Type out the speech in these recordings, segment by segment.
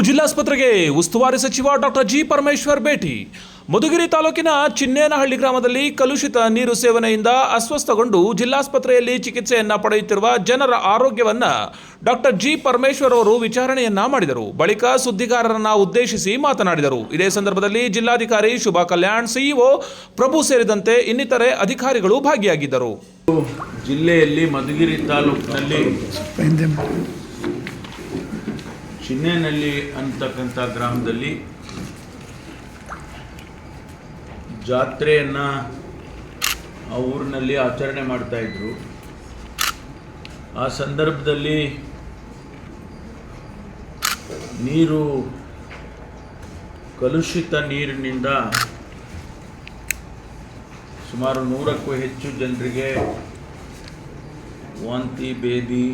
ಜಿಲ್ಲಾಸ್ಪತ್ರೆಗೆ ಉಸ್ತುವಾರಿ ಸಚಿವ ಡಾಕ್ಟರ್ ಜಿ ಪರಮೇಶ್ವರ್ ಭೇಟಿ. ಮಧುಗಿರಿ ತಾಲೂಕಿನ ಚಿನ್ನೇನಹಳ್ಳಿ ಗ್ರಾಮದಲ್ಲಿ ಕಲುಷಿತ ನೀರು ಸೇವನೆಯಿಂದ ಅಸ್ವಸ್ಥಗೊಂಡು ಜಿಲ್ಲಾಸ್ಪತ್ರೆಯಲ್ಲಿ ಚಿಕಿತ್ಸೆಯನ್ನ ಪಡೆಯುತ್ತಿರುವ ಜನರ ಆರೋಗ್ಯವನ್ನ ಡಾಕ್ಟರ್ ಜಿ ಪರಮೇಶ್ವರ್ ಅವರು ವಿಚಾರಣೆಯನ್ನ ಮಾಡಿದರು. ಬಳಿಕ ಸುದ್ದಿಗಾರರನ್ನ ಉದ್ದೇಶಿಸಿ ಮಾತನಾಡಿದರು. ಇದೇ ಸಂದರ್ಭದಲ್ಲಿ ಜಿಲ್ಲಾಧಿಕಾರಿ ಶುಭಾ ಕಲ್ಯಾಣ್, ಸಿಇಒ ಪ್ರಭು ಸೇರಿದಂತೆ ಇನ್ನಿತರೆ ಅಧಿಕಾರಿಗಳು ಭಾಗಿಯಾಗಿದ್ದರು. ಜಿಲ್ಲೆಯಲ್ಲಿ ಮಧುಗಿರಿ ತಾಲೂಕಿನಲ್ಲಿ ಚಿನ್ನೇನಹಳ್ಳಿ ಅಂತಕ್ಕಂಥ ಗ್ರಾಮದಲ್ಲಿ ಜಾತ್ರೆಯನ್ನು ಆ ಊರಿನಲ್ಲಿ ಆಚರಣೆ ಮಾಡ್ತಾಯಿದ್ರು. ಆ ಸಂದರ್ಭದಲ್ಲಿ ನೀರು ಕಲುಷಿತ ನೀರಿನಿಂದ ಸುಮಾರು 100ಕ್ಕೂ ಹೆಚ್ಚು ಜನರಿಗೆ ವಾಂತಿ ಭೇದಿ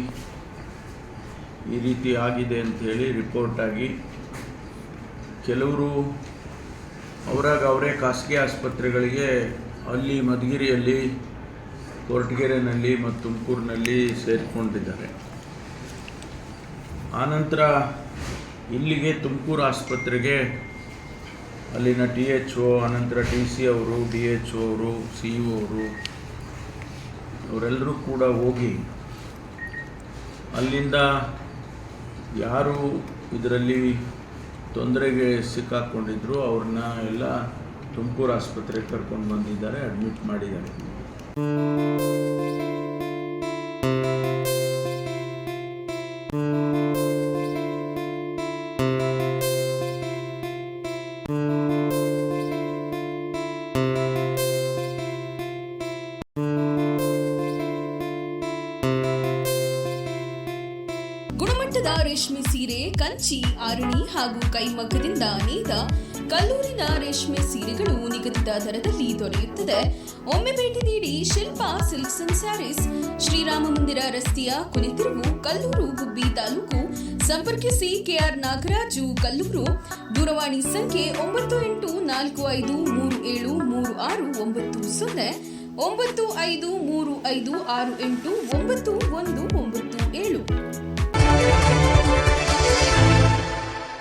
ಈ ರೀತಿ ಆಗಿದೆ ಅಂಥೇಳಿ ರಿಪೋರ್ಟ್ ಆಗಿ ಕೆಲವರು ಅವರೇ ಖಾಸಗಿ ಆಸ್ಪತ್ರೆಗಳಿಗೆ ಅಲ್ಲಿ ಮಧುಗಿರಿಯಲ್ಲಿ, ಕೊರಟಗೆರೆನಲ್ಲಿ ಮತ್ತು ತುಮಕೂರಿನಲ್ಲಿ ಸೇರಿಕೊಂಡಿದ್ದಾರೆ. ಆನಂತರ ಇಲ್ಲಿಗೆ ತುಮಕೂರು ಆಸ್ಪತ್ರೆಗೆ ಅಲ್ಲಿನ THO, ಅನಂತರ DC ಅವರು, DHO ಅವರು, CEO ಅವರು ಅವರೆಲ್ಲರೂ ಕೂಡ ಹೋಗಿ ಅಲ್ಲಿಂದ ಯಾರು ಇದರಲ್ಲಿ ತೊಂದರೆಗೆ ಸಿಕ್ಕಾಕ್ಕೊಂಡಿದ್ರು ಅವ್ರನ್ನ ಎಲ್ಲ ತುಮಕೂರು ಆಸ್ಪತ್ರೆಗೆ ಕರ್ಕೊಂಡು ಬಂದಿದ್ದಾರೆ, ಅಡ್ಮಿಟ್ ಮಾಡಿದ್ದಾರೆ. ಗುಣಮಟ್ಟದ ರೇಷ್ಮೆ ಸೀರೆ, ಕಂಚಿ, ಆರಣಿ ಹಾಗೂ ಕೈಮಗ್ಗದಿಂದ ನೇಯ್ದ ಕಲ್ಲೂರಿನ ರೇಷ್ಮೆ ಸೀರೆಗಳು ನಿಗದಿತ ದರದಲ್ಲಿ ದೊರೆಯುತ್ತದೆ. ಒಮ್ಮೆ ಭೇಟಿ ನೀಡಿ. Shilpa silks and sarees, Shriram ಮಂದಿರ ರಸ್ತೆಯ ಕೊನೆತಿರುವು, ಕಲ್ಲೂರು, ಗುಬ್ಬಿ ತಾಲೂಕು. ಸಂಪರ್ಕಿಸಿ KR ನಾಗರಾಜು, ಕಲ್ಲೂರು. ದೂರವಾಣಿ ಸಂಖ್ಯೆ 9853733690, 9535689197.